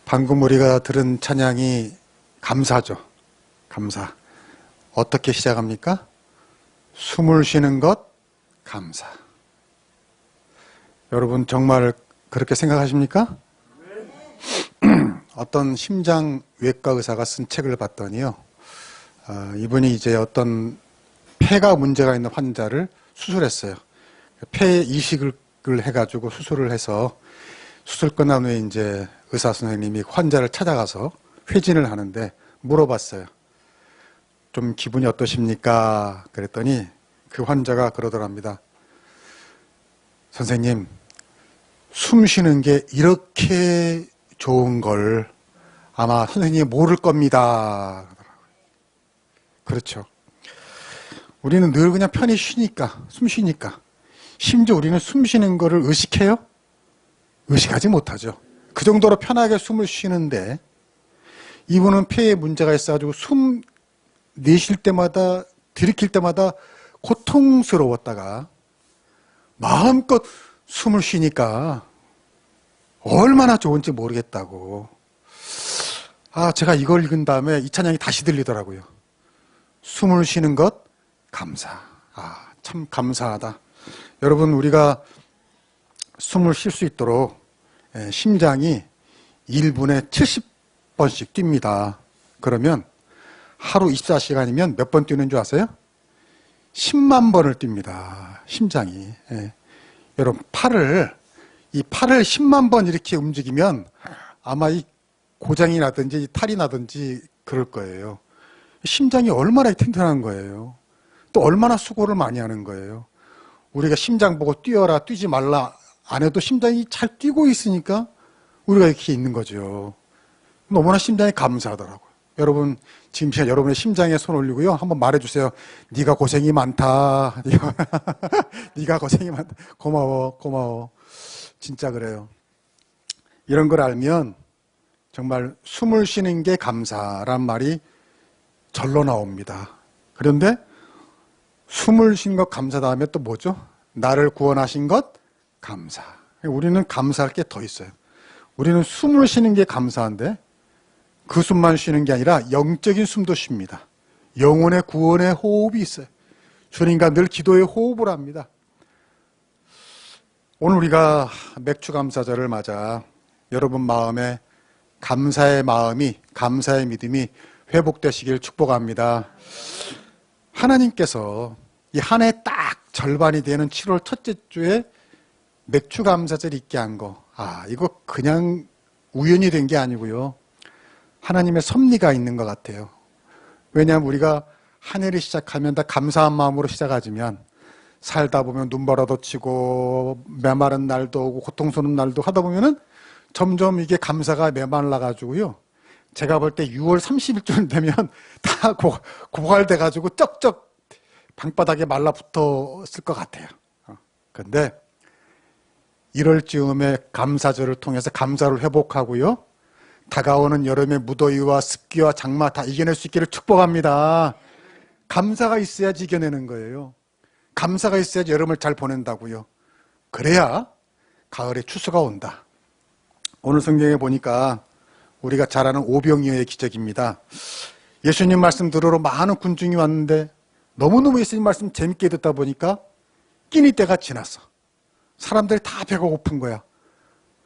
방금 우리가 들은 찬양이 감사죠. 감사. 어떻게 시작합니까? 숨을 쉬는 것 감사. 여러분 정말 그렇게 생각하십니까? 어떤 심장외과 의사가 쓴 책을 봤더니요. 이분이 이제 어떤 폐가 문제가 있는 환자를 수술했어요. 폐 이식을 해가지고 수술을 해서 수술 끝난 후에 이제 의사 선생님이 환자를 찾아가서 회진을 하는데 물어봤어요. 좀 기분이 어떠십니까? 그랬더니 그 환자가 그러더랍니다. 선생님, 숨 쉬는 게 이렇게 좋은 걸 아마 선생님이 모를 겁니다. 그렇죠. 우리는 늘 그냥 편히 쉬니까, 숨 쉬니까. 심지어 우리는 숨 쉬는 거를 의식해요? 의식하지 못하죠. 그 정도로 편하게 숨을 쉬는데 이분은 폐에 문제가 있어가지고 숨 내쉴 때마다, 들이킬 때마다 고통스러웠다가 마음껏 숨을 쉬니까 얼마나 좋은지 모르겠다고. 제가 이걸 읽은 다음에 이 찬양이 다시 들리더라고요. 숨을 쉬는 것 감사. 참 감사하다. 여러분, 우리가 숨을 쉴 수 있도록 심장이 1분에 70번씩 뜁니다. 그러면 하루 24시간이면 몇 번 뛰는 줄 아세요? 10만 번을 뜁니다. 심장이. 여러분, 이 팔을 10만 번 이렇게 움직이면 아마 이 고장이 나든지 탈이 나든지 그럴 거예요. 심장이 얼마나 튼튼한 거예요. 또 얼마나 수고를 많이 하는 거예요. 우리가 심장 보고 뛰어라, 뛰지 말라 안 해도 심장이 잘 뛰고 있으니까 우리가 이렇게 있는 거죠. 너무나 심장이 감사하더라고요. 여러분, 지금 제가 여러분의 심장에 손 올리고요. 한번 말해주세요. 네가 고생이 많다. 네가 고생이 많다. 고마워. 진짜 그래요. 이런 걸 알면 정말 숨을 쉬는 게 감사란 말이 절로 나옵니다. 그런데 숨을 쉬는 것 감사 다음에 또 뭐죠? 나를 구원하신 것 감사. 우리는 감사할 게 더 있어요. 우리는 숨을 쉬는 게 감사한데 그 숨만 쉬는 게 아니라 영적인 숨도 쉽니다. 영혼의 구원의 호흡이 있어요. 주님과 늘 기도의 호흡을 합니다. 오늘 우리가 맥주감사절을 맞아 여러분 마음에 감사의 마음이, 감사의 믿음이 회복되시길 축복합니다. 하나님께서 이 한 해 딱 절반이 되는 7월 첫째 주에 맥주감사절 있게 한 거, 이거 그냥 우연이 된 게 아니고요. 하나님의 섭리가 있는 것 같아요. 왜냐하면 우리가 한 해를 시작하면 다 감사한 마음으로 시작하지만 살다 보면 눈보라도 치고 메마른 날도 오고 고통스러운 날도 하다 보면은 점점 이게 감사가 메말라가지고요. 제가 볼 때 6월 30일쯤 되면 다 고갈돼가지고 쩍쩍 방바닥에 말라붙었을 것 같아요. 그런데 1월 즈음에 감사절을 통해서 감사를 회복하고요. 다가오는 여름의 무더위와 습기와 장마 다 이겨낼 수 있기를 축복합니다. 감사가 있어야지 이겨내는 거예요. 감사가 있어야지 여름을 잘 보낸다고요. 그래야 가을에 추수가 온다. 오늘 성경에 보니까 우리가 잘 아는 오병이어의 기적입니다. 예수님 말씀 들으러 많은 군중이 왔는데 너무너무 예수님 말씀 재밌게 듣다 보니까 끼니 때가 지났어. 사람들이 다 배가 고픈 거야.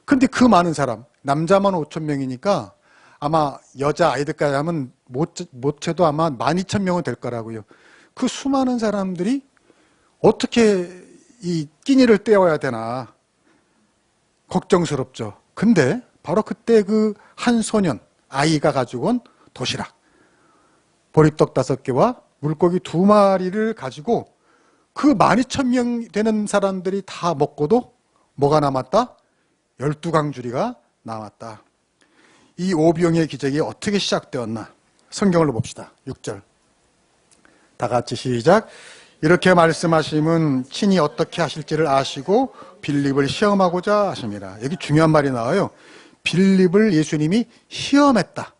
근데 그 많은 사람, 남자만 5,000명이니까 아마 여자 아이들까지 하면 못해도 아마 12,000명은 될 거라고요. 그 수많은 사람들이 어떻게 이 끼니를 때워야 되나 걱정스럽죠. 근데 바로 그때 그 한 소년, 아이가 가지고 온 도시락, 보리떡 5개와 물고기 2마리를 가지고 그 12,000명 되는 사람들이 다 먹고도 뭐가 남았다? 12강주리가 남았다. 이 오병이의 기적이 어떻게 시작되었나? 성경을 봅시다. 6절. 다 같이 시작. 이렇게 말씀하심은 친히 어떻게 하실지를 아시고 빌립을 시험하고자 하심이라. 여기 중요한 말이 나와요. 빌립을 예수님이 시험했다.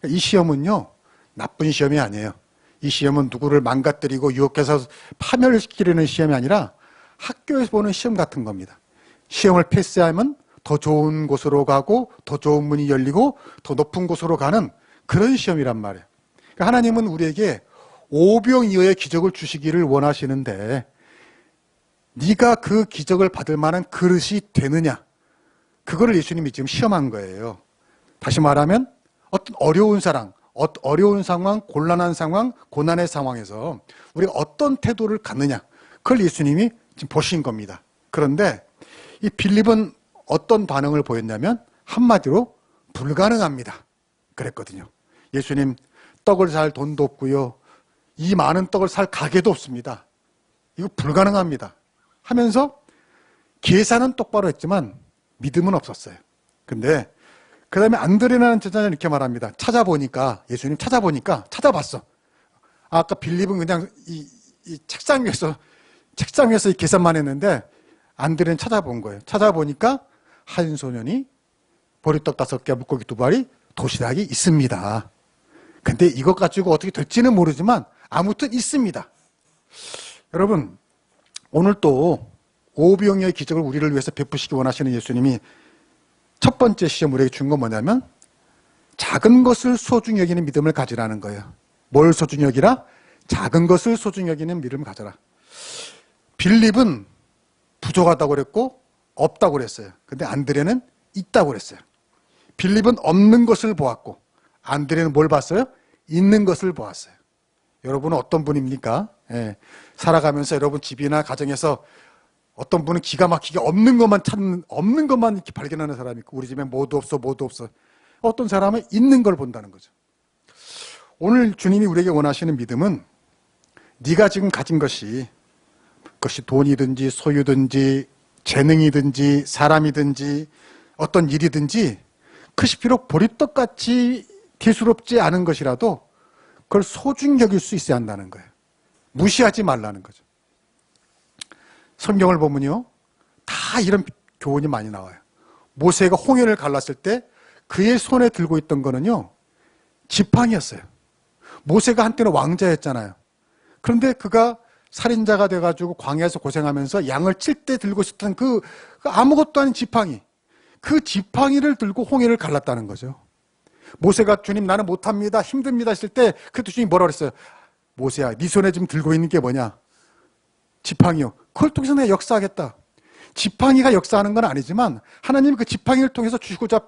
이 시험은요, 나쁜 시험이 아니에요. 이 시험은 누구를 망가뜨리고 유혹해서 파멸시키려는 시험이 아니라 학교에서 보는 시험 같은 겁니다. 시험을 패스하면 더 좋은 곳으로 가고 더 좋은 문이 열리고 더 높은 곳으로 가는 그런 시험이란 말이에요. 그러니까 하나님은 우리에게 오병이어의 기적을 주시기를 원하시는데 네가 그 기적을 받을 만한 그릇이 되느냐, 그거를 예수님이 지금 시험한 거예요. 다시 말하면 어떤 어려운 상황, 곤란한 상황, 고난의 상황에서 우리가 어떤 태도를 갖느냐, 그걸 예수님이 지금 보신 겁니다. 그런데 이 빌립은 어떤 반응을 보였냐면 한마디로 불가능합니다 그랬거든요. 예수님, 떡을 살 돈도 없고요, 이 많은 떡을 살 가게도 없습니다. 이거 불가능합니다 하면서 계산은 똑바로 했지만 믿음은 없었어요. 근데 그 다음에 안드레라는 제자는 이렇게 말합니다. 예수님 찾아봤어. 아까 빌립은 그냥 이 책상 위에서 이 계산만 했는데 안드레는 찾아본 거예요. 찾아보니까 한 소년이 보리떡 5개, 물고기 2마리, 도시락이 있습니다. 근데 이것 가지고 어떻게 될지는 모르지만 아무튼 있습니다. 여러분, 오늘 또 오병이어의 기적을 우리를 위해서 베푸시기 원하시는 예수님이 첫 번째 시험 우리에게 준 건 뭐냐면 작은 것을 소중히 여기는 믿음을 가지라는 거예요. 뭘 소중히 여기라? 작은 것을 소중히 여기는 믿음을 가져라. 빌립은 부족하다고 그랬고 없다고 그랬어요. 근데 안드레는 있다고 그랬어요. 빌립은 없는 것을 보았고 안드레는 뭘 봤어요? 있는 것을 보았어요. 여러분은 어떤 분입니까? 살아가면서 여러분 집이나 가정에서 어떤 분은 기가 막히게 없는 것만 이렇게 발견하는 사람이 있고, 우리 집에 뭐도 없어. 어떤 사람은 있는 걸 본다는 거죠. 오늘 주님이 우리에게 원하시는 믿음은 네가 지금 가진 것이, 그것이 돈이든지 소유든지 재능이든지 사람이든지 어떤 일이든지 그것이 비록 보리떡같이 대수롭지 않은 것이라도 그걸 소중히 여길 수 있어야 한다는 거예요. 무시하지 말라는 거죠. 성경을 보면요, 다 이런 교훈이 많이 나와요. 모세가 홍해를 갈랐을 때 그의 손에 들고 있던 거는요, 지팡이였어요. 모세가 한때는 왕자였잖아요. 그런데 그가 살인자가 돼가지고 광야에서 고생하면서 양을 칠 때 들고 있었던 그 아무것도 아닌 지팡이, 그 지팡이를 들고 홍해를 갈랐다는 거죠. 모세가 주님 나는 못합니다, 힘듭니다 했을 때 그때 주님이 뭐라고 그랬어요? 모세야, 네 손에 지금 들고 있는 게 뭐냐? 지팡이요. 그걸 통해서 내가 역사하겠다. 지팡이가 역사하는 건 아니지만 하나님이 그 지팡이를 통해서 주시고자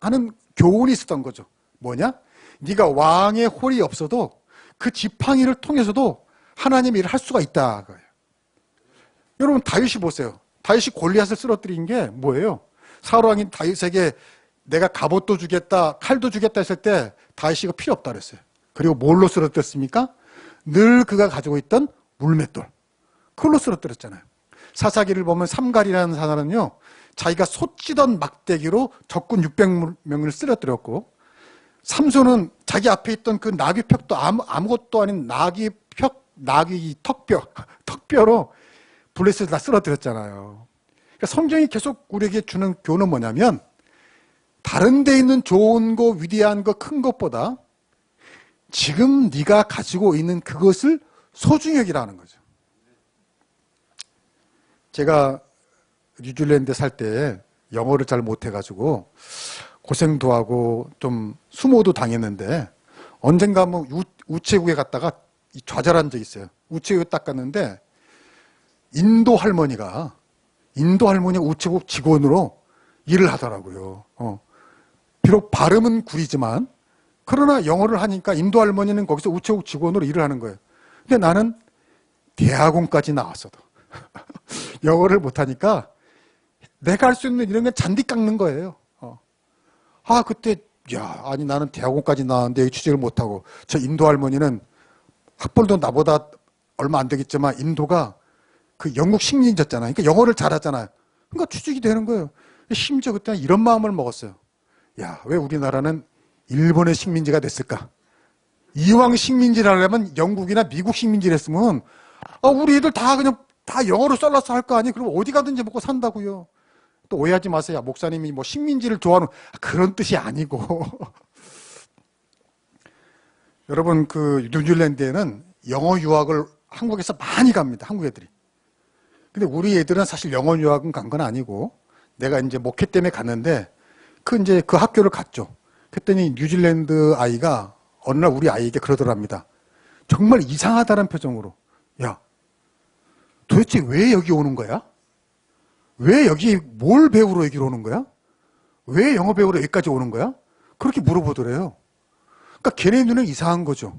하는 교훈이 있었던 거죠. 뭐냐? 네가 왕의 홀이 없어도 그 지팡이를 통해서도 하나님 일을 할 수가 있다. 여러분, 다윗이 보세요. 다윗이 골리앗을 쓰러뜨린 게 뭐예요? 사울 왕이 다윗에게 내가 갑옷도 주겠다, 칼도 주겠다 했을 때 다윗이 이거 필요 없다 그랬어요. 그리고 뭘로 쓰러뜨렸습니까? 늘 그가 가지고 있던 물맷돌, 그걸로 쓰러뜨렸잖아요. 사사기를 보면 삼갈이라는 사람은요, 자기가 솥찌던 막대기로 적군 600명을 쓰러뜨렸고, 삼손은 자기 앞에 있던 그 나귀벽도 아무것도 아닌 나귀 턱뼈로 블레셋을 다 쓰러뜨렸잖아요. 그러니까 성경이 계속 우리에게 주는 교훈은 뭐냐면, 다른 데 있는 좋은 거, 위대한 거, 큰 것보다 지금 네가 가지고 있는 그것을 소중히 여기라는 거죠. 제가 뉴질랜드 살 때 영어를 잘 못해가지고 고생도 하고 좀 수모도 당했는데, 언젠가 뭐 우체국에 갔다가 좌절한 적이 있어요. 우체국에 딱 갔는데 인도 할머니가 우체국 직원으로 일을 하더라고요. 비록 발음은 구리지만 그러나 영어를 하니까 인도 할머니는 거기서 우체국 직원으로 일을 하는 거예요. 근데 나는 대학원까지 나왔어도 영어를 못하니까 내가 할 수 있는 이런 건 잔디 깎는 거예요. 그때 아니 나는 대학원까지 나왔는데 여기 취직을 못하고, 저 인도 할머니는 학벌도 나보다 얼마 안 되겠지만 인도가 그 영국 식민지였잖아요. 그러니까 영어를 잘하잖아요. 그러니까 취직이 되는 거예요. 심지어 그때 이런 마음을 먹었어요. 왜 우리나라는 일본의 식민지가 됐을까? 이왕 식민지를 하려면 영국이나 미국 식민지를 했으면 우리 애들 다 그냥 다 영어로 썰라서 할 거 아니에요? 그럼 어디 가든지 먹고 산다고요. 또 오해하지 마세요. 목사님이 뭐 식민지를 좋아하는 그런 뜻이 아니고 여러분, 그 뉴질랜드에는 영어 유학을 한국에서 많이 갑니다. 한국 애들이. 근데 우리 애들은 사실 영어 유학은 간 건 아니고 내가 이제 목회 때문에 갔는데 이제 그 학교를 갔죠. 그랬더니 뉴질랜드 아이가 어느 날 우리 아이에게 그러더랍니다. 정말 이상하다는 표정으로. 야, 도대체 왜 여기 오는 거야? 왜 여기 뭘 배우러 여기로 오는 거야? 왜 영어 배우러 여기까지 오는 거야? 그렇게 물어보더래요. 그러니까 걔네 눈에 이상한 거죠.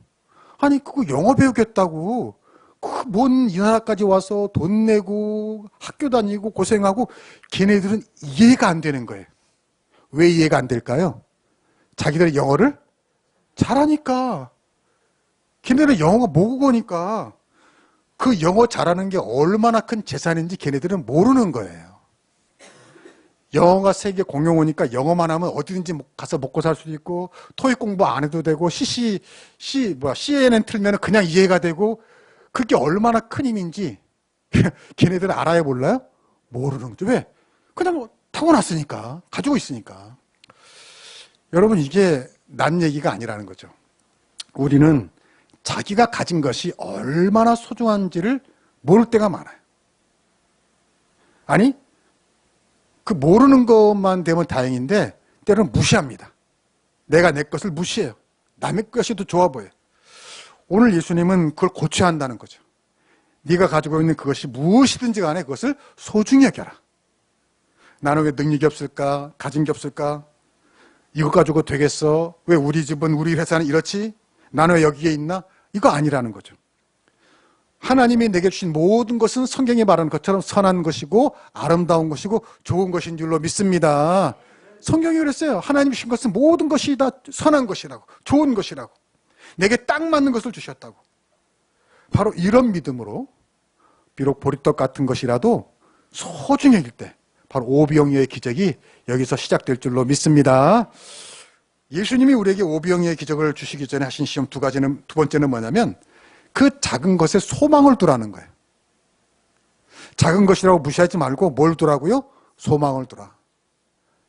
아니 그거 영어 배우겠다고 그 먼 이 나라까지 와서 돈 내고 학교 다니고 고생하고 걔네들은 이해가 안 되는 거예요. 왜 이해가 안 될까요? 자기들이 영어를 잘하니까. 걔네들은 영어가 모국어니까 그 영어 잘하는 게 얼마나 큰 재산인지 걔네들은 모르는 거예요. 영어가 세계 공용어니까 영어만 하면 어디든지 가서 먹고 살 수도 있고 토익 공부 안 해도 되고 CNN 틀면 그냥 이해가 되고 그게 얼마나 큰 힘인지 걔네들은 알아야 몰라요? 모르는 거죠. 왜? 그냥 타고났으니까 가지고 있으니까. 여러분 이게 난 얘기가 아니라는 거죠. 우리는 자기가 가진 것이 얼마나 소중한지를 모를 때가 많아요. 아니 그 모르는 것만 되면 다행인데 때로는 무시합니다. 내가 내 것을 무시해요. 남의 것이 더 좋아 보여요. 오늘 예수님은 그걸 고쳐야 한다는 거죠. 네가 가지고 있는 그것이 무엇이든지 간에 그것을 소중히 여겨라. 나는 왜 능력이 없을까? 가진 게 없을까? 이거 가지고 되겠어? 왜 우리 집은 우리 회사는 이렇지? 나는 왜 여기에 있나? 이거 아니라는 거죠. 하나님이 내게 주신 모든 것은 성경에 말하는 것처럼 선한 것이고 아름다운 것이고 좋은 것인 줄로 믿습니다. 성경이 그랬어요. 하나님이 주신 것은 모든 것이 다 선한 것이라고, 좋은 것이라고, 내게 딱 맞는 것을 주셨다고. 바로 이런 믿음으로 비록 보리떡 같은 것이라도 소중히 여길 때 바로 오병이어의 기적이 여기서 시작될 줄로 믿습니다. 예수님이 우리에게 오병이어의 기적을 주시기 전에 하신 시험 두 번째는 뭐냐면 그 작은 것에 소망을 두라는 거예요. 작은 것이라고 무시하지 말고 뭘 두라고요? 소망을 두라.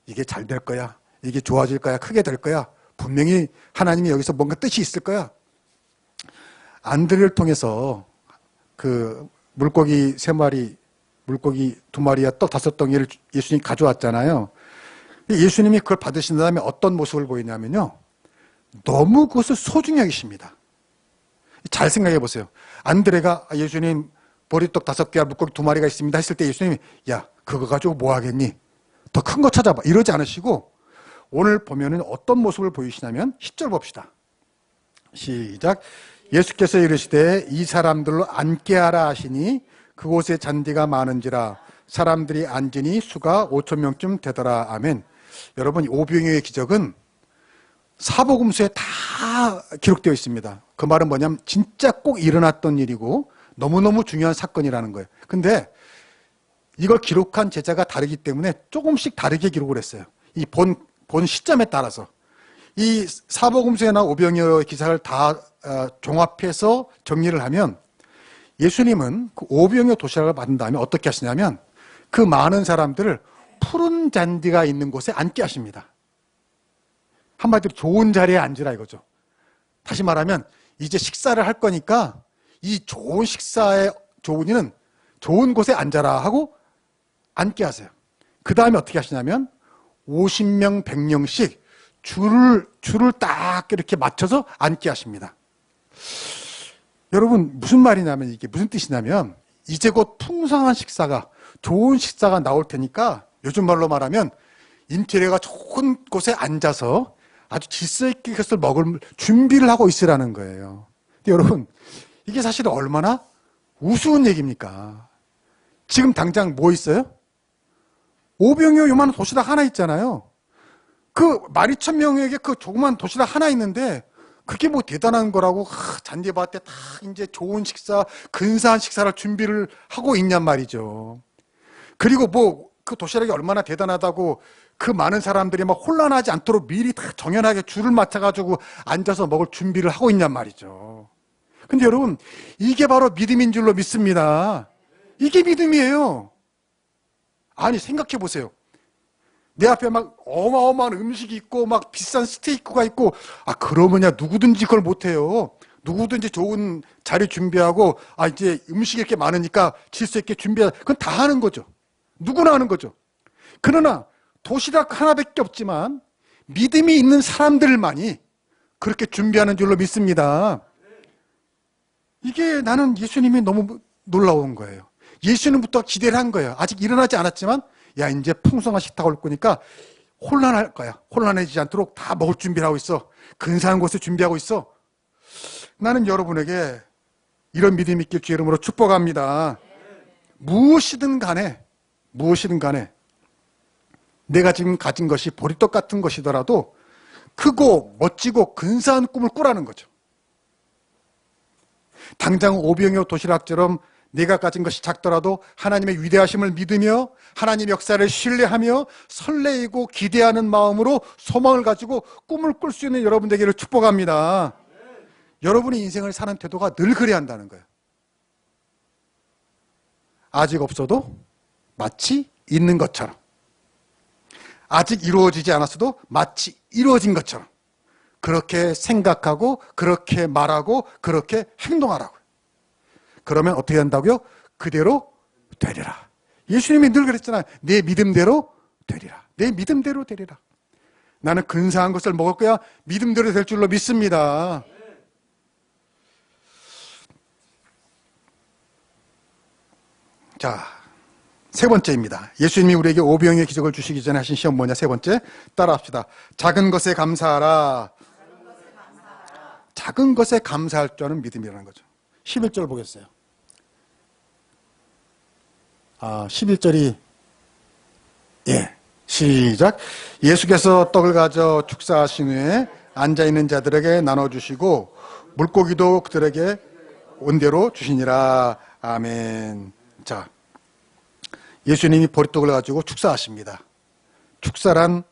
이게 잘 될 거야. 이게 좋아질 거야. 크게 될 거야. 분명히 하나님이 여기서 뭔가 뜻이 있을 거야. 안드레를 통해서 그 물고기 3마리, 물고기 2마리와 떡 5덩이를 예수님이 가져왔잖아요. 예수님이 그걸 받으신 다음에 어떤 모습을 보이냐면요. 너무 그것을 소중히 여기십니다. 잘 생각해 보세요. 안드레가 예수님 보리떡 5개와 물고기 2마리가 있습니다 했을 때 예수님이 야 그거 가지고 뭐 하겠니? 더 큰 거 찾아봐. 이러지 않으시고 오늘 보면은 어떤 모습을 보이시냐면 10절 봅시다. 시작. 예수께서 이르시되 이 사람들로 앉게 하라 하시니 그곳에 잔디가 많은지라 사람들이 앉으니 수가 5,000명쯤 되더라. 아멘. 여러분 오병이어의 기적은 사복음서에 다 기록되어 있습니다. 그 말은 뭐냐면 진짜 꼭 일어났던 일이고 너무너무 중요한 사건이라는 거예요. 근데 이걸 기록한 제자가 다르기 때문에 조금씩 다르게 기록을 했어요. 이 본 시점에 따라서. 이 사복음서에나 오병이어의 기사를 다 종합해서 정리를 하면 예수님은 그 오병이어 도시락을 받은 다음에 어떻게 하시냐면 그 많은 사람들을 푸른 잔디가 있는 곳에 앉게 하십니다. 한마디로 좋은 자리에 앉으라 이거죠. 다시 말하면 이제 식사를 할 거니까 이 좋은 식사의 조은이는 좋은 곳에 앉아라 하고 앉게 하세요. 그 다음에 어떻게 하시냐면 50명, 100명씩 줄을 딱 이렇게 맞춰서 앉게 하십니다. 여러분 무슨 말이냐면 이게 무슨 뜻이냐면 이제 곧 풍성한 식사가 좋은 식사가 나올 테니까 요즘 말로 말하면 인테리어가 좋은 곳에 앉아서 아주 질서 있게 그것을 먹을 준비를 하고 있으라는 거예요. 근데 여러분 이게 사실 얼마나 우스운 얘기입니까? 지금 당장 뭐 있어요? 오병이어 요만한 도시락 하나 있잖아요. 그 12,000명에게 그 조그만 도시락 하나 있는데 그게 뭐 대단한 거라고 잔디밭에 다 이제 좋은 식사, 근사한 식사를 준비를 하고 있냔 말이죠. 그리고 뭐 그 도시락이 얼마나 대단하다고 그 많은 사람들이 막 혼란하지 않도록 미리 다 정연하게 줄을 맞춰가지고 앉아서 먹을 준비를 하고 있냔 말이죠. 근데 여러분 이게 바로 믿음인 줄로 믿습니다. 이게 믿음이에요. 아니 생각해 보세요. 내 앞에 막 어마어마한 음식이 있고 막 비싼 스테이크가 있고 그러면야 누구든지 그걸 못해요. 누구든지 좋은 자리 준비하고 이제 음식이 이렇게 많으니까 질서 있게 준비하 그건 다 하는 거죠. 누구나 하는 거죠. 그러나 도시락 하나밖에 없지만 믿음이 있는 사람들만이 그렇게 준비하는 줄로 믿습니다. 이게 나는 예수님이 너무 놀라운 거예요. 예수님부터 기대를 한 거예요. 아직 일어나지 않았지만 야, 이제 풍성한 식탁 올 거니까 혼란할 거야. 혼란해지지 않도록 다 먹을 준비를 하고 있어. 근사한 곳을 준비하고 있어. 나는 여러분에게 이런 믿음이 있길 주 이름으로 축복합니다. 무엇이든 간에 내가 지금 가진 것이 보리떡 같은 것이더라도 크고 멋지고 근사한 꿈을 꾸라는 거죠. 당장 오병이어 도시락처럼 내가 가진 것이 작더라도 하나님의 위대하심을 믿으며 하나님의 역사를 신뢰하며 설레이고 기대하는 마음으로 소망을 가지고 꿈을 꿀 수 있는 여러분 되기를 축복합니다. 여러분의 인생을 사는 태도가 늘 그래야 한다는 거예요. 아직 없어도 마치 있는 것처럼, 아직 이루어지지 않았어도 마치 이루어진 것처럼 그렇게 생각하고 그렇게 말하고 그렇게 행동하라고요. 그러면 어떻게 한다고요? 그대로 되리라. 예수님이 늘 그랬잖아요. 내 믿음대로 되리라. 내 믿음대로 되리라. 나는 근사한 것을 먹을 거야. 믿음대로 될 줄로 믿습니다. 자, 세 번째입니다. 예수님이 우리에게 오병이의 기적을 주시기 전에 하신 시험 뭐냐? 세 번째, 따라합시다. 작은 것에 감사하라. 작은 것에 감사할 줄 아는 믿음이라는 거죠. 11절 보겠어요. 11절이 시작. 예수께서 떡을 가져 축사하신 후에 앉아있는 자들에게 나눠주시고 물고기도 그들에게 온대로 주시니라. 아멘. 자, 예수님이 보리떡을 가지고 축사하십니다. 축사란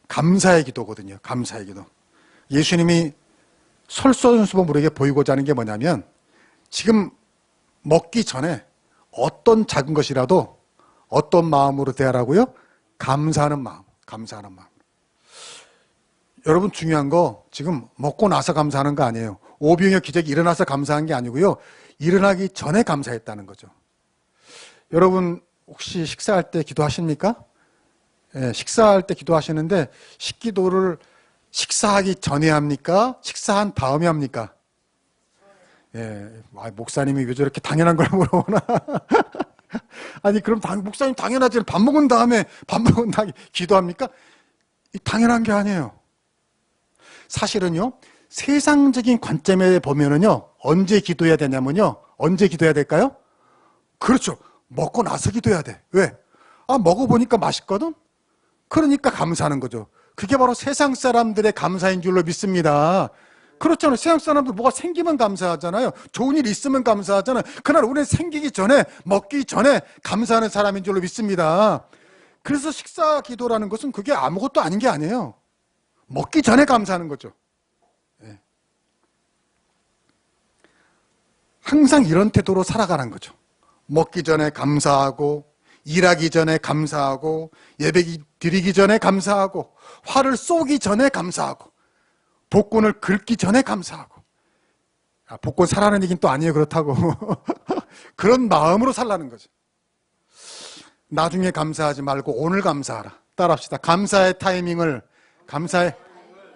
감사의 기도거든요. 감사의 기도. 예수님이 솔선수범 우리에게 보이고자 하는 게 뭐냐면 지금 먹기 전에 어떤 작은 것이라도 어떤 마음으로 대하라고요? 감사하는 마음. 감사하는 마음. 여러분 중요한 거 지금 먹고 나서 감사하는 거 아니에요. 오병이어 기적이 일어나서 감사한 게 아니고요. 일어나기 전에 감사했다는 거죠. 여러분 혹시 식사할 때 기도하십니까? 식사할 때 기도하시는데 식기도를 식사하기 전에 합니까? 식사한 다음에 합니까? 목사님이 왜 저렇게 당연한 걸 물어보나? 아니 그럼 목사님 당연하지. 밥 먹은 다음에 기도합니까? 당연한 게 아니에요. 사실은요, 세상적인 관점에 보면은요, 언제 기도해야 되냐면요, 언제 기도해야 될까요? 그렇죠. 먹고 나서 기도해야 돼. 왜? 먹어보니까 맛있거든? 그러니까 감사하는 거죠. 그게 바로 세상 사람들의 감사인 줄로 믿습니다. 그렇잖아요. 세상 사람들 뭐가 생기면 감사하잖아요. 좋은 일 있으면 감사하잖아요. 그러나 우리는 생기기 전에, 먹기 전에 감사하는 사람인 줄로 믿습니다. 그래서 식사 기도라는 것은 그게 아무것도 아닌 게 아니에요. 먹기 전에 감사하는 거죠. 항상 이런 태도로 살아가는 거죠. 먹기 전에 감사하고, 일하기 전에 감사하고, 예배 드리기 전에 감사하고, 화를 쏘기 전에 감사하고, 복권을 긁기 전에 감사하고. 복권 사라는 얘기는 또 아니에요. 그렇다고. 그런 마음으로 살라는 거죠. 나중에 감사하지 말고 오늘 감사하라. 따라합시다. 감사의 타이밍을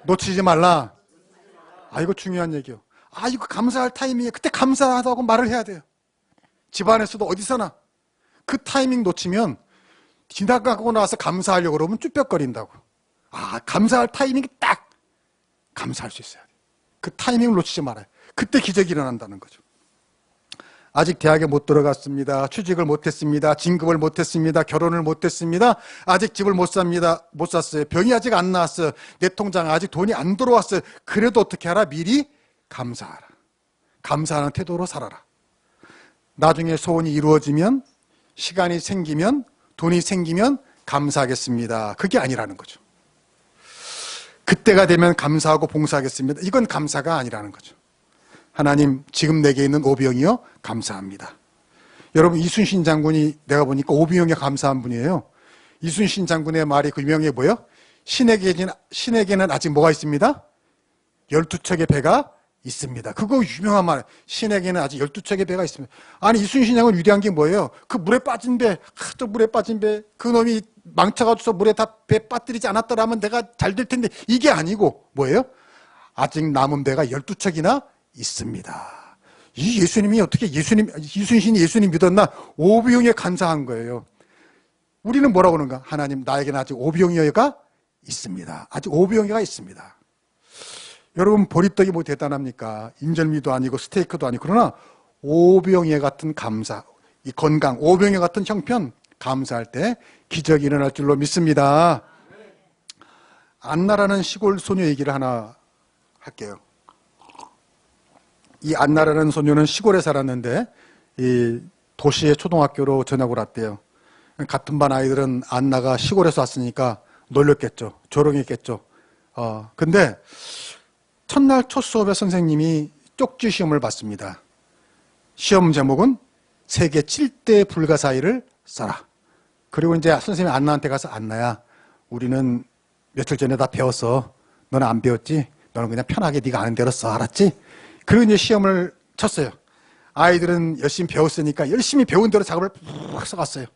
놓치지 말라. 이거 중요한 얘기예요. 이거 감사할 타이밍에 그때 감사하다고 말을 해야 돼요. 집안에서도 어디서나. 그 타이밍 놓치면 지나가고 나서 감사하려고 그러면 쭈뼛거린다고. 감사할 타이밍이 딱 감사할 수 있어야 돼. 그 타이밍을 놓치지 말아요. 그때 기적이 일어난다는 거죠. 아직 대학에 못 들어갔습니다. 취직을 못했습니다. 진급을 못했습니다. 결혼을 못했습니다. 아직 집을 못 샀어요. 병이 아직 안 나왔어요. 내 통장에 아직 돈이 안 들어왔어요. 그래도 어떻게 하라? 미리 감사하라. 감사하는 태도로 살아라. 나중에 소원이 이루어지면, 시간이 생기면, 돈이 생기면 감사하겠습니다. 그게 아니라는 거죠. 그때가 되면 감사하고 봉사하겠습니다. 이건 감사가 아니라는 거죠. 하나님, 지금 내게 있는 오병이여 감사합니다. 여러분, 이순신 장군이 내가 보니까 오병이어 감사한 분이에요. 이순신 장군의 말이 그 유명해 보여? 신에게는 아직 뭐가 있습니다? 12척의 배가 있습니다. 그거 유명한 말. 신에게는 아직 12척의 배가 있습니다. 아니 이순신 양은 위대한 게 뭐예요? 그 물에 빠진 배, 저 물에 빠진 배, 그 놈이 망쳐가지고서 물에 다 배 빠뜨리지 않았더라면 내가 잘 될 텐데, 이게 아니고 뭐예요? 아직 남은 배가 12척이나 있습니다. 이 예수님이 어떻게 이순신이 예수님 믿었나? 오병이어에 감사한 거예요. 우리는 뭐라고 그러는가? 하나님, 나에게는 아직 오병이어가 있습니다. 아직 오병이어가 있습니다. 여러분, 보리떡이 뭐 대단합니까? 인절미도 아니고 스테이크도 아니고. 그러나 오병이어 같은 감사, 이 건강, 오병이어 같은 형편 감사할 때 기적이 일어날 줄로 믿습니다. 안나라는 시골 소녀 얘기를 하나 할게요. 이 안나라는 소녀는 시골에 살았는데 이 도시의 초등학교로 전학을 왔대요. 같은 반 아이들은 안나가 시골에서 왔으니까 놀렸겠죠. 조롱했겠죠. 근데 첫날 첫 수업에 선생님이 쪽지 시험을 봤습니다. 시험 제목은 세계 7대 불가사의를 써라. 그리고 이제 선생님이 안나한테 가서, 안나야, 우리는 며칠 전에 다 배웠어. 너는 안 배웠지? 너는 그냥 편하게 네가 아는 대로 써. 알았지? 그리고 이제 시험을 쳤어요. 아이들은 열심히 배웠으니까 열심히 배운 대로 작업을 푹 써갔어요.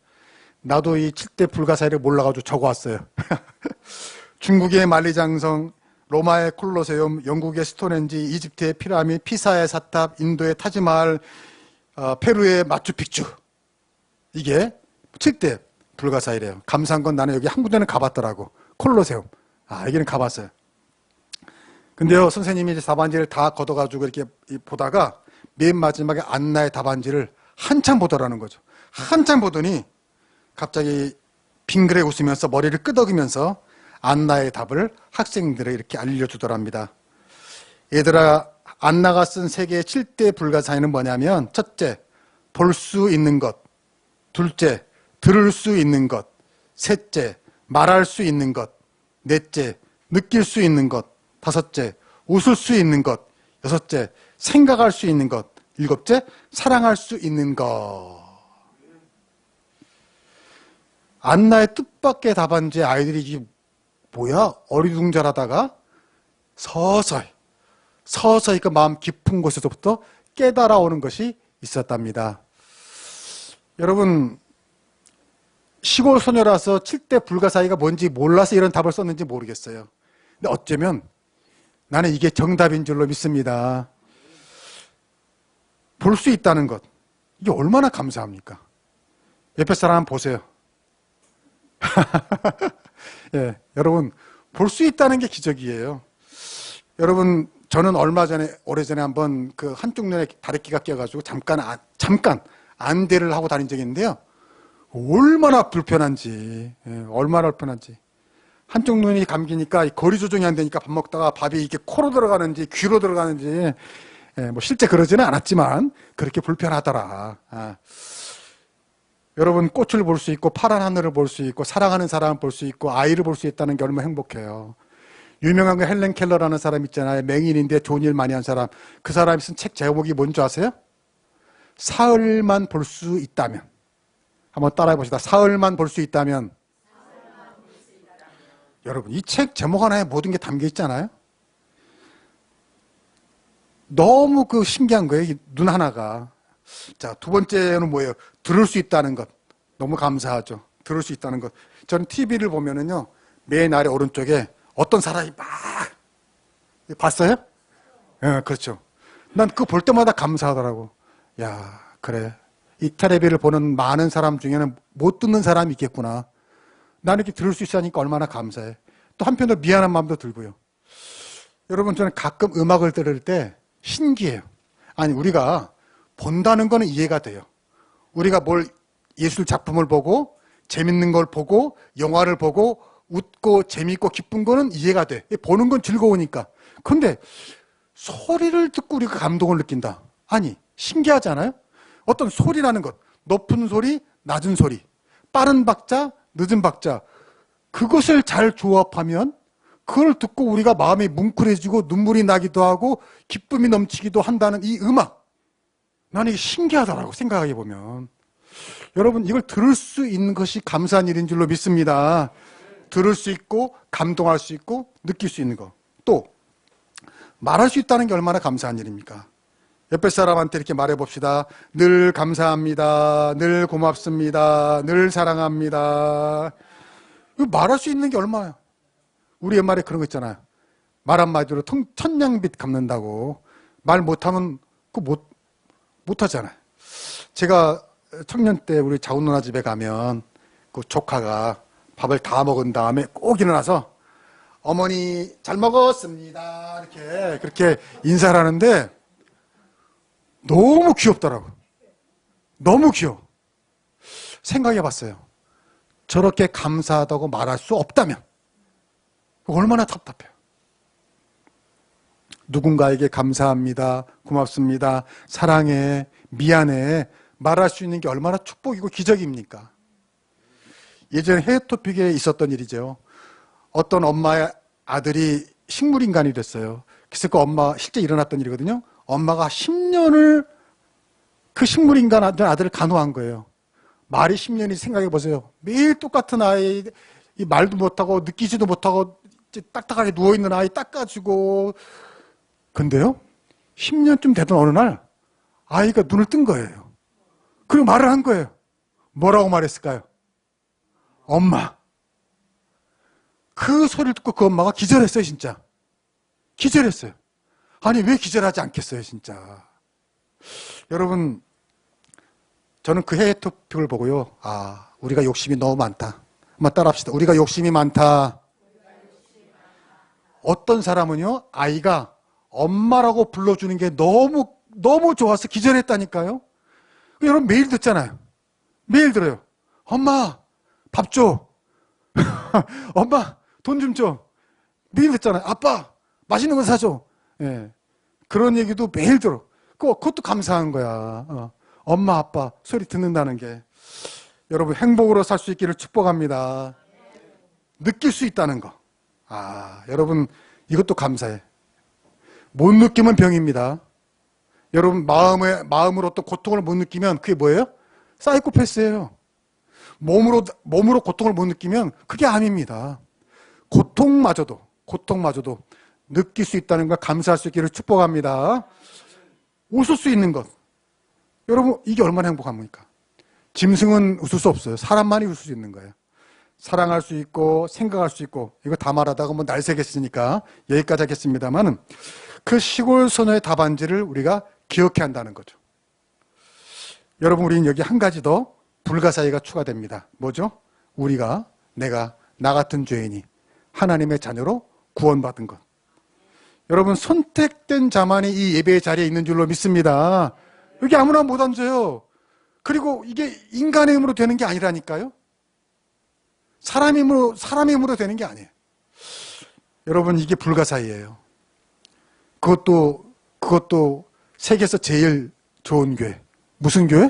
나도 이 7대 불가사의를 몰라가지고 적어왔어요. 중국의 만리장성, 로마의 콜로세움, 영국의 스톤헨지, 이집트의 피라미드, 피사의 사탑, 인도의 타지마할, 페루의 마추픽추. 이게 7대 불가사의래요. 감사한 건 나는 여기 한 군데는 가봤더라고. 콜로세움. 여기는 가봤어요. 근데요, 선생님이 이제 답안지를 다 걷어가지고 이렇게 보다가 맨 마지막에 안나의 답안지를 한참 보더라는 거죠. 한참 보더니 갑자기 빙그레 웃으면서 머리를 끄덕이면서 안나의 답을 학생들에게 이렇게 알려주더랍니다. 얘들아, 안나가 쓴 세계의 7대 불가사의는 뭐냐면, 첫째, 볼 수 있는 것. 둘째, 들을 수 있는 것. 셋째, 말할 수 있는 것. 넷째, 느낄 수 있는 것. 다섯째, 웃을 수 있는 것. 여섯째, 생각할 수 있는 것. 일곱째, 사랑할 수 있는 것. 안나의 뜻밖의 답안지에 아이들이 이게 뭐야? 어리둥절하다가 서서히 그 마음 깊은 곳에서부터 깨달아오는 것이 있었답니다. 여러분, 시골 소녀라서 7대 불가사의가 뭔지 몰라서 이런 답을 썼는지 모르겠어요. 근데 어쩌면 나는 이게 정답인 줄로 믿습니다. 볼 수 있다는 것, 이게 얼마나 감사합니까? 옆에 사람 한번 보세요. 예, 여러분, 볼 수 있다는 게 기적이에요. 여러분, 저는 오래전에 한번 그 한쪽 눈에 다래끼가 껴가지고 잠깐 안대를 하고 다닌 적이 있는데요. 얼마나 불편한지. 한쪽 눈이 감기니까 거리 조정이 안 되니까 밥 먹다가 밥이 이렇게 코로 들어가는지 귀로 들어가는지, 뭐 실제 그러지는 않았지만 그렇게 불편하더라. 여러분, 꽃을 볼 수 있고 파란 하늘을 볼 수 있고 사랑하는 사람을 볼 수 있고 아이를 볼 수 있다는 게 얼마나 행복해요. 유명한 그 헬렌 켈러라는 사람 있잖아요. 맹인인데 좋은 일 많이 한 사람. 그 사람이 쓴 책 제목이 뭔지 아세요? 사흘만 볼 수 있다면. 한번 따라해 봅시다. 사흘만 볼 수 있다면. 여러분, 이 책 제목 하나에 모든 게 담겨 있잖아요. 너무 그 신기한 거예요. 눈 하나가. 자, 두 번째는 뭐예요? 들을 수 있다는 것. 너무 감사하죠. 들을 수 있다는 것. 저는 TV를 보면은요, 맨 아래 오른쪽에 어떤 사람이 막, 봤어요? 예, 그렇죠. 난 그거 볼 때마다 감사하더라고. 야, 그래. 이 텔레비를 보는 많은 사람 중에는 못 듣는 사람이 있겠구나. 나는 이렇게 들을 수 있으니까 얼마나 감사해. 또 한편으로 미안한 마음도 들고요. 여러분, 저는 가끔 음악을 들을 때 신기해요. 아니, 우리가 본다는 거는 이해가 돼요. 우리가 뭘 예술 작품을 보고 재밌는 걸 보고 영화를 보고 웃고 재밌고 기쁜 거는 이해가 돼. 보는 건 즐거우니까. 그런데 소리를 듣고 우리가 감동을 느낀다. 아니, 신기하지 않아요? 어떤 소리라는 것, 높은 소리, 낮은 소리, 빠른 박자, 늦은 박자, 그것을 잘 조합하면 그걸 듣고 우리가 마음이 뭉클해지고 눈물이 나기도 하고 기쁨이 넘치기도 한다는 이 음악, 나는 이게 신기하더라고, 생각해 보면. 여러분, 이걸 들을 수 있는 것이 감사한 일인 줄로 믿습니다. 들을 수 있고 감동할 수 있고 느낄 수 있는 거. 또 말할 수 있다는 게 얼마나 감사한 일입니까? 옆에 사람한테 이렇게 말해봅시다. 늘 감사합니다. 늘 고맙습니다. 늘 사랑합니다. 이거 말할 수 있는 게 얼마나. 우리 옛말에 그런 거 있잖아요. 말 한마디로 천냥빚 갚는다고. 말 못하면 그거 못하잖아요. 제가 청년 때 우리 자운 누나 집에 가면 그 조카가 밥을 다 먹은 다음에 꼭 일어나서 어머니 잘 먹었습니다. 그렇게 인사를 하는데 너무 귀엽더라고. 너무 귀여워. 생각해 봤어요. 저렇게 감사하다고 말할 수 없다면 얼마나 답답해요. 누군가에게 감사합니다, 고맙습니다, 사랑해, 미안해 말할 수 있는 게 얼마나 축복이고 기적입니까? 예전에 해외 토픽에 있었던 일이죠. 어떤 엄마의 아들이 식물인간이 됐어요. 그래서 그 엄마 실제 일어났던 일이거든요. 엄마가 10년을 그 식물인간 아들을 간호한 거예요. 말이 10년이 생각해 보세요. 매일 똑같은 아이, 이 말도 못하고 느끼지도 못하고 딱딱하게 누워있는 아이 닦아주고. 근데요 10년쯤 되던 어느 날 아이가 눈을 뜬 거예요. 그리고 말을 한 거예요. 뭐라고 말했을까요? 엄마. 그 소리를 듣고 그 엄마가 기절했어요. 진짜 기절했어요. 아니 왜 기절하지 않겠어요 진짜. 여러분 저는 그 해외 토픽을 보고요, 우리가 욕심이 너무 많다. 한번 따라합시다. 우리가 욕심이 많다. 어떤 사람은요 아이가 엄마라고 불러주는 게 너무 좋아서 기절했다니까요. 여러분 매일 듣잖아요. 매일 들어요. 엄마 밥 줘. 엄마 돈 좀 줘. 매일 듣잖아요. 아빠 맛있는 거 사줘. 예. 그런 얘기도 매일 들어. 그것도 감사한 거야. 엄마 아빠 소리 듣는다는 게. 여러분 행복으로 살 수 있기를 축복합니다. 느낄 수 있다는 거. 여러분 이것도 감사해. 못 느끼면 병입니다. 여러분 마음으로 또 고통을 못 느끼면 그게 뭐예요? 사이코패스예요. 몸으로 고통을 못 느끼면 그게 암입니다. 고통마저도 느낄 수 있다는 걸 감사할 수 있기를 축복합니다. 웃을 수 있는 것. 여러분 이게 얼마나 행복한 겁니까? 짐승은 웃을 수 없어요. 사람만이 웃을 수 있는 거예요. 사랑할 수 있고 생각할 수 있고. 이거 다 말하다가 뭐 날 새겠으니까 여기까지 하겠습니다만은 그 시골 소녀의 답안지를 우리가 기억해야 한다는 거죠. 여러분 우리는 여기 한 가지 더 불가사의가 추가됩니다. 뭐죠? 나 같은 죄인이 하나님의 자녀로 구원받은 것. 여러분 선택된 자만이 이 예배의 자리에 있는 줄로 믿습니다. 여기 아무나 못 앉아요. 그리고 이게 인간의 힘으로 되는 게 아니라니까요. 사람의 힘으로 되는 게 아니에요. 여러분 이게 불가사의예요. 그것도 세계에서 제일 좋은 교회. 무슨 교회?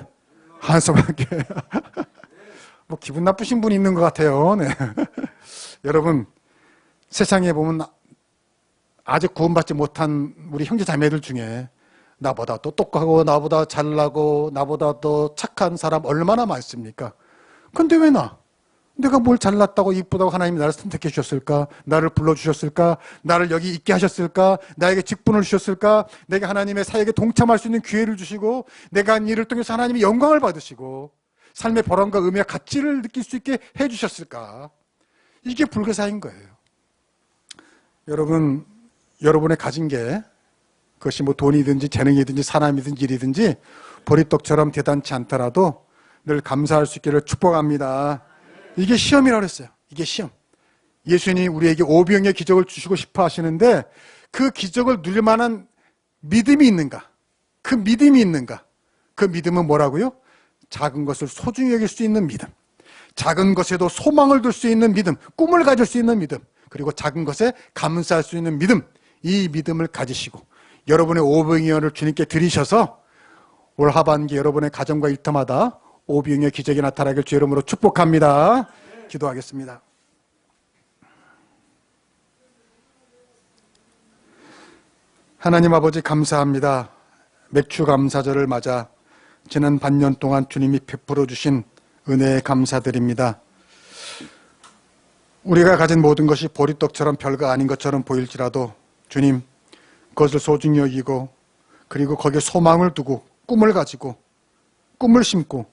한성교회. 뭐 기분 나쁘신 분이 있는 것 같아요. 네. 여러분 세상에 보면 아직 구원받지 못한 우리 형제 자매들 중에 나보다 더 똑똑하고 나보다 잘나고 나보다 더 착한 사람 얼마나 많습니까? 근데 왜 내가 뭘 잘났다고 이쁘다고 하나님이 나를 선택해 주셨을까? 나를 불러주셨을까? 나를 여기 있게 하셨을까? 나에게 직분을 주셨을까? 내가 하나님의 사역에 동참할 수 있는 기회를 주시고 내가 한 일을 통해서 하나님이 영광을 받으시고 삶의 보람과 의미와 가치를 느낄 수 있게 해주셨을까? 이게 불가사의인 거예요. 여러분, 여러분의 가진 게 그것이 뭐 돈이든지 재능이든지 사람이든지 일이든지 보리떡처럼 대단치 않더라도 늘 감사할 수 있기를 축복합니다. 이게 시험이라고 했어요. 이게 시험. 예수님이 우리에게 오병의 기적을 주시고 싶어 하시는데 그 기적을 누릴 만한 믿음이 있는가? 그 믿음이 있는가? 그 믿음은 뭐라고요? 작은 것을 소중히 여길 수 있는 믿음. 작은 것에도 소망을 둘 수 있는 믿음. 꿈을 가질 수 있는 믿음. 그리고 작은 것에 감사할 수 있는 믿음. 이 믿음을 가지시고 여러분의 오병이어를 주님께 드리셔서 올 하반기 여러분의 가정과 일터마다 오병이어 기적이 나타나길 주의 이름으로 축복합니다. 기도하겠습니다. 하나님 아버지 감사합니다. 맥주 감사절을 맞아 지난 반년 동안 주님이 베풀어 주신 은혜에 감사드립니다. 우리가 가진 모든 것이 보리떡처럼 별거 아닌 것처럼 보일지라도 주님, 그것을 소중히 여기고 그리고 거기에 소망을 두고 꿈을 가지고 꿈을 심고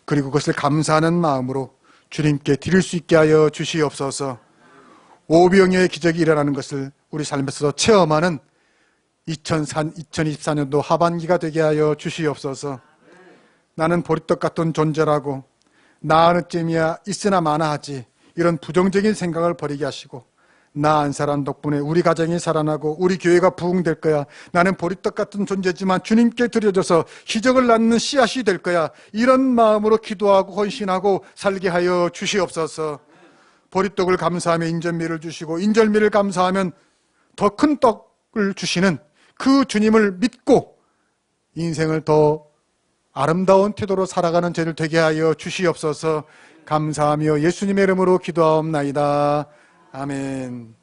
그리고 그것을 감사하는 마음으로 주님께 드릴 수 있게 하여 주시옵소서. 오병이어의 기적이 일어나는 것을 우리 삶에서 체험하는 2024년도 하반기가 되게 하여 주시옵소서. 나는 보리떡 같은 존재라고 나 어느쯤이야 있으나 마나 하지 이런 부정적인 생각을 버리게 하시고 나 한 사람 덕분에 우리 가정이 살아나고 우리 교회가 부흥될 거야. 나는 보리떡 같은 존재지만 주님께 드려져서 기적을 낳는 씨앗이 될 거야. 이런 마음으로 기도하고 헌신하고 살게 하여 주시옵소서. 보리떡을 감사하며 인절미를 주시고 인절미를 감사하면 더 큰 떡을 주시는 그 주님을 믿고 인생을 더 아름다운 태도로 살아가는 저희들 되게 하여 주시옵소서. 감사하며 예수님의 이름으로 기도하옵나이다. 아멘.